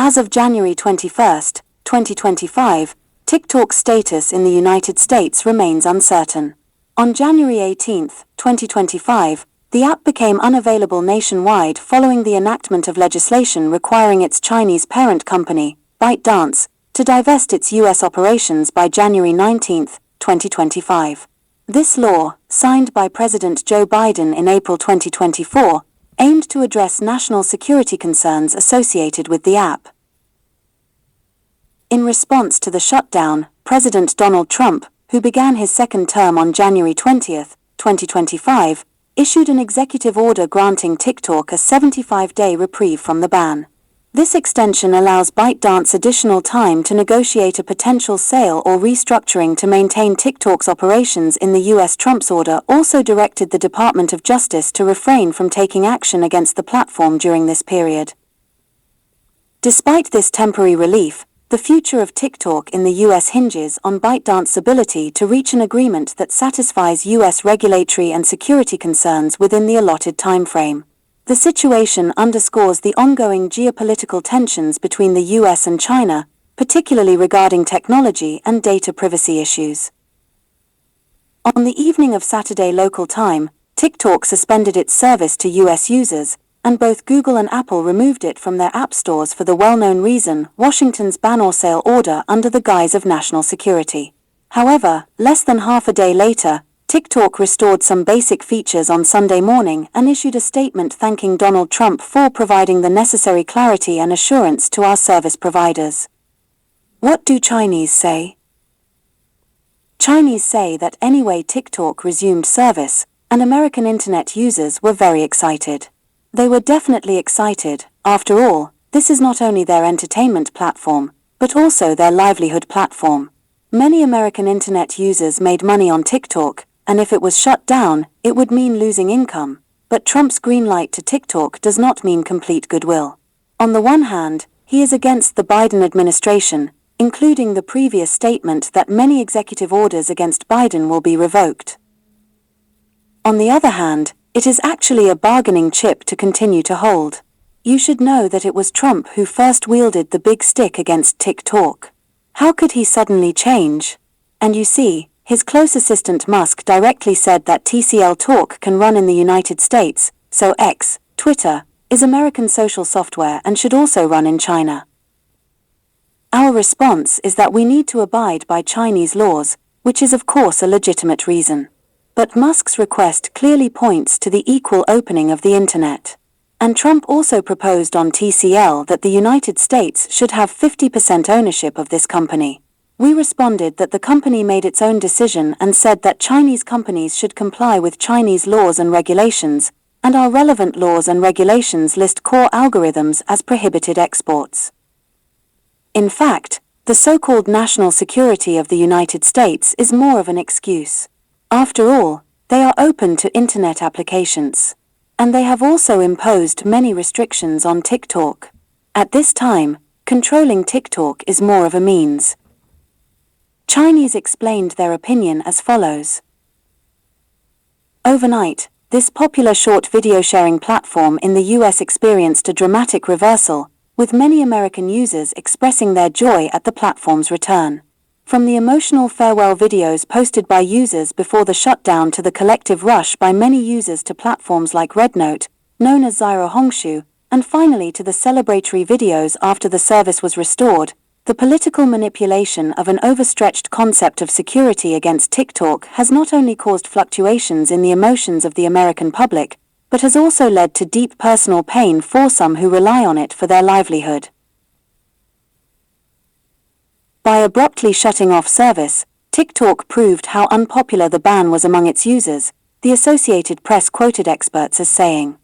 As of January 21, 2025, TikTok's status in the United States remains uncertain. On January 18, 2025, the app became unavailable nationwide following the enactment of legislation requiring its Chinese parent company, ByteDance, to divest its U.S. operations by January 19, 2025. This law, signed by President Joe Biden in April 2024, aimed to address national security concerns associated with the app. In response to the shutdown, President Donald Trump, who began his second term on January 20, 2025, issued an executive order granting TikTok a 75-day reprieve from the ban. This extension allows ByteDance additional time to negotiate a potential sale or restructuring to maintain TikTok's operations in the U.S. Trump's order also directed the Department of Justice to refrain from taking action against the platform during this period. Despite this temporary relief, the future of TikTok in the U.S. hinges on ByteDance's ability to reach an agreement that satisfies U.S. regulatory and security concerns within the allotted timeframe. The situation underscores the ongoing geopolitical tensions between the U.S. and China, particularly regarding technology and data privacy issues. On the evening of Saturday local time, TikTok suspended its service to U.S. users, and both Google and Apple removed it from their app stores for the well-known reason: Washington's ban or sale order under the guise of national security. However, less than half a day later, TikTok restored some basic features on Sunday morning and issued a statement thanking Donald Trump for providing the necessary clarity and assurance to our service providers. What do Chinese say? Chinese say that anyway TikTok resumed service, and American internet users were very excited. They were definitely excited. After all, this is not only their entertainment platform, but also their livelihood platform. Many American internet users made money on TikTok, and if it was shut down, it would mean losing income. But Trump's green light to TikTok does not mean complete goodwill. On the one hand, he is against the Biden administration, including the previous statement that many executive orders against Biden will be revoked. On the other hand, it is actually a bargaining chip to continue to hold. You should know that it was Trump who first wielded the big stick against TikTok. How could he suddenly change? And you see, his close assistant Musk directly said that TCL Talk can run in the United States, so X, Twitter, is American social software and should also run in China. Our response is that we need to abide by Chinese laws, which is of course a legitimate reason. But Musk's request clearly points to the equal opening of the internet. And Trump also proposed on TCL that the United States should have 50% ownership of this company. We responded that the company made its own decision and said that Chinese companies should comply with Chinese laws and regulations, and our relevant laws and regulations list core algorithms as prohibited exports. In fact, the so-called national security of the United States is more of an excuse. After all, they are open to internet applications. And they have also imposed many restrictions on TikTok. At this time, controlling TikTok is more of a means. Chinese explained their opinion as follows. Overnight, this popular short video sharing platform in the US experienced a dramatic reversal, with many American users expressing their joy at the platform's return. From the emotional farewell videos posted by users before the shutdown to the collective rush by many users to platforms like RedNote, known as Zero Hongshu, and finally to the celebratory videos after the service was restored, the political manipulation of an overstretched concept of security against TikTok has not only caused fluctuations in the emotions of the American public, but has also led to deep personal pain for some who rely on it for their livelihood. By abruptly shutting off service, TikTok proved how unpopular the ban was among its users, the Associated Press quoted experts as saying.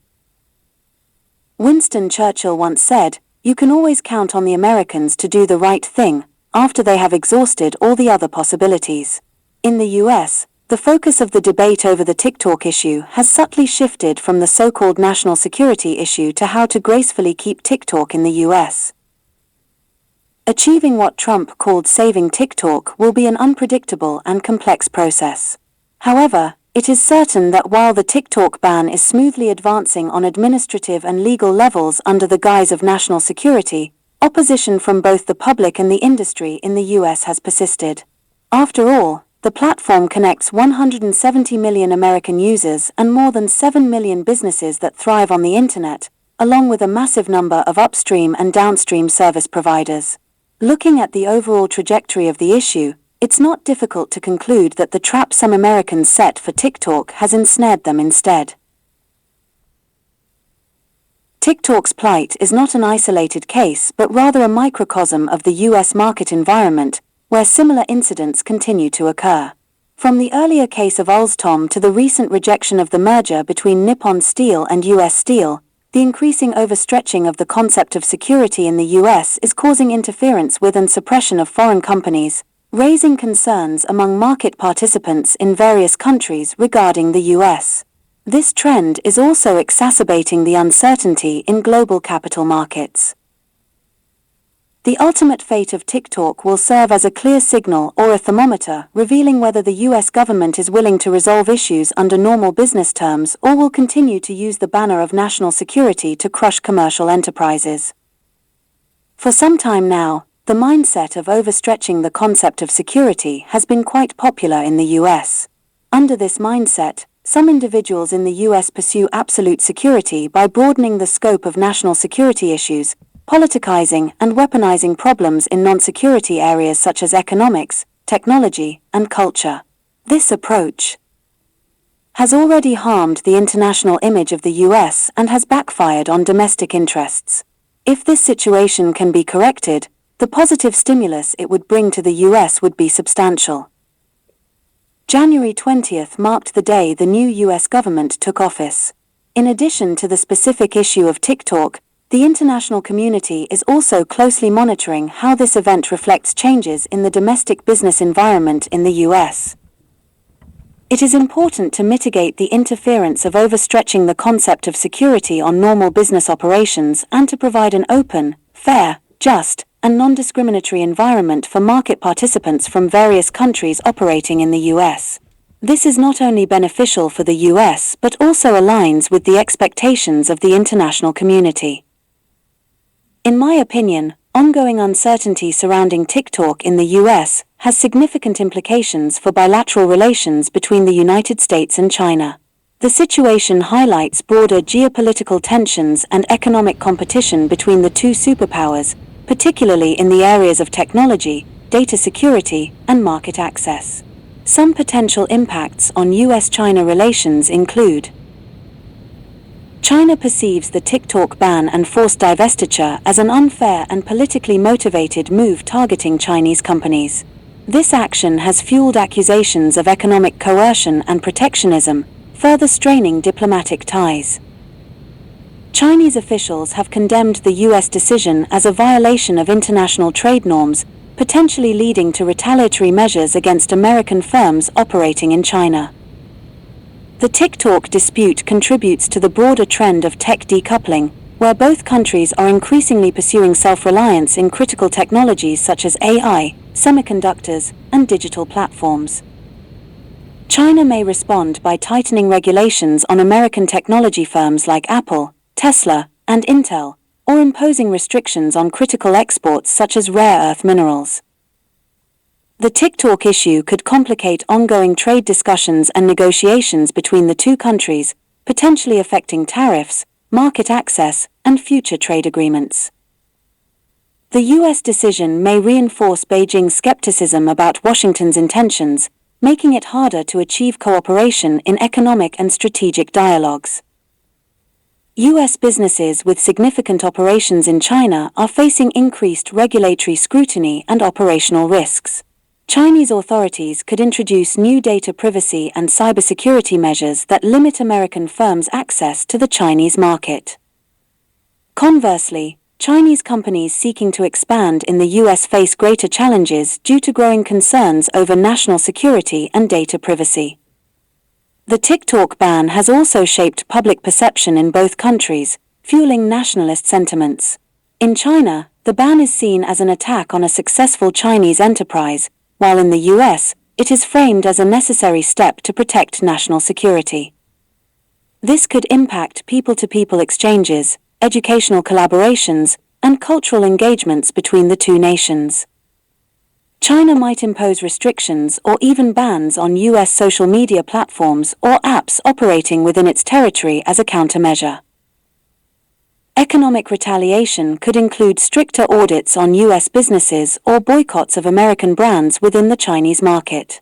Winston Churchill once said, "You can always count on the Americans to do the right thing, after they have exhausted all the other possibilities." In the US, the focus of the debate over the TikTok issue has subtly shifted from the so-called national security issue to how to gracefully keep TikTok in the US. Achieving what Trump called saving TikTok will be an unpredictable and complex process. However, it is certain that while the TikTok ban is smoothly advancing on administrative and legal levels under the guise of national security, Opposition from both the public and the industry in the US has persisted. After all, the platform connects 170 million American users and more than 7 million businesses that thrive on the internet, along with a massive number of upstream and downstream service providers. Looking at the overall trajectory of the issue, it's not difficult to conclude that the trap some Americans set for TikTok has ensnared them instead. TikTok's plight is not an isolated case but rather a microcosm of the US market environment, where similar incidents continue to occur. From the earlier case of Alstom to the recent rejection of the merger between Nippon Steel and US Steel, the increasing overstretching of the concept of security in the US is causing interference with and suppression of foreign companies, raising concerns among market participants in various countries regarding the US. This trend is also exacerbating the uncertainty in global capital markets. The ultimate fate of TikTok will serve as a clear signal or a thermometer revealing whether the US government is willing to resolve issues under normal business terms or will continue to use the banner of national security to crush commercial enterprises. For some time now, the mindset of overstretching the concept of security has been quite popular in the US. Under this mindset, some individuals in the US pursue absolute security by broadening the scope of national security issues, politicizing and weaponizing problems in non-security areas such as economics, technology, and culture. This approach has already harmed the international image of the US and has backfired on domestic interests. If this situation can be corrected, the positive stimulus it would bring to the US would be substantial. January 20th marked the day the new US government took office. In addition to the specific issue of TikTok, the international community is also closely monitoring how this event reflects changes in the domestic business environment in the US. It is important to mitigate the interference of overstretching the concept of security on normal business operations and to provide an open, fair, just, and non-discriminatory environment for market participants from various countries operating in the US. This is not only beneficial for the US but also aligns with the expectations of the international community. In my opinion, ongoing uncertainty surrounding TikTok in the US has significant implications for bilateral relations between the United States and China. The situation highlights broader geopolitical tensions and economic competition between the two superpowers, particularly in the areas of technology, data security, and market access. Some potential impacts on US-China relations include: China perceives the TikTok ban and forced divestiture as an unfair and politically motivated move targeting Chinese companies. This action has fueled accusations of economic coercion and protectionism, further straining diplomatic ties. Chinese officials have condemned the US decision as a violation of international trade norms, potentially leading to retaliatory measures against American firms operating in China. The TikTok dispute contributes to the broader trend of tech decoupling, where both countries are increasingly pursuing self-reliance in critical technologies such as AI, semiconductors, and digital platforms. China may respond by tightening regulations on American technology firms like Apple, Tesla, and Intel, or imposing restrictions on critical exports such as rare earth minerals. The TikTok issue could complicate ongoing trade discussions and negotiations between the two countries, potentially affecting tariffs, market access, and future trade agreements. The US decision may reinforce Beijing's skepticism about Washington's intentions, making it harder to achieve cooperation in economic and strategic dialogues. US businesses with significant operations in China are facing increased regulatory scrutiny and operational risks. Chinese authorities could introduce new data privacy and cybersecurity measures that limit American firms' access to the Chinese market. Conversely, Chinese companies seeking to expand in the US face greater challenges due to growing concerns over national security and data privacy. The TikTok ban has also shaped public perception in both countries, fueling nationalist sentiments. In China, the ban is seen as an attack on a successful Chinese enterprise, while in the US, it is framed as a necessary step to protect national security. This could impact people-to-people exchanges, educational collaborations, and cultural engagements between the two nations. China might impose restrictions or even bans on U.S. social media platforms or apps operating within its territory as a countermeasure. Economic retaliation could include stricter audits on U.S. businesses or boycotts of American brands within the Chinese market.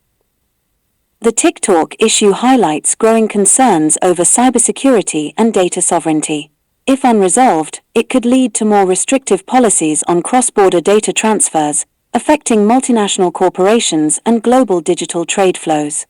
The TikTok issue highlights growing concerns over cybersecurity and data sovereignty. If unresolved, it could lead to more restrictive policies on cross-border data transfers, affecting multinational corporations and global digital trade flows.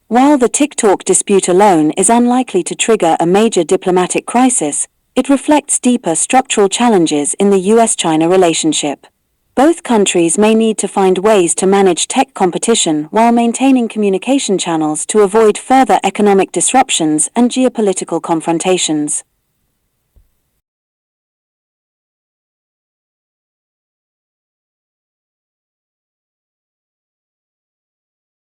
While the TikTok dispute alone is unlikely to trigger a major diplomatic crisis, it reflects deeper structural challenges in the US-China relationship. Both countries may need to find ways to manage tech competition while maintaining communication channels to avoid further economic disruptions and geopolitical confrontations.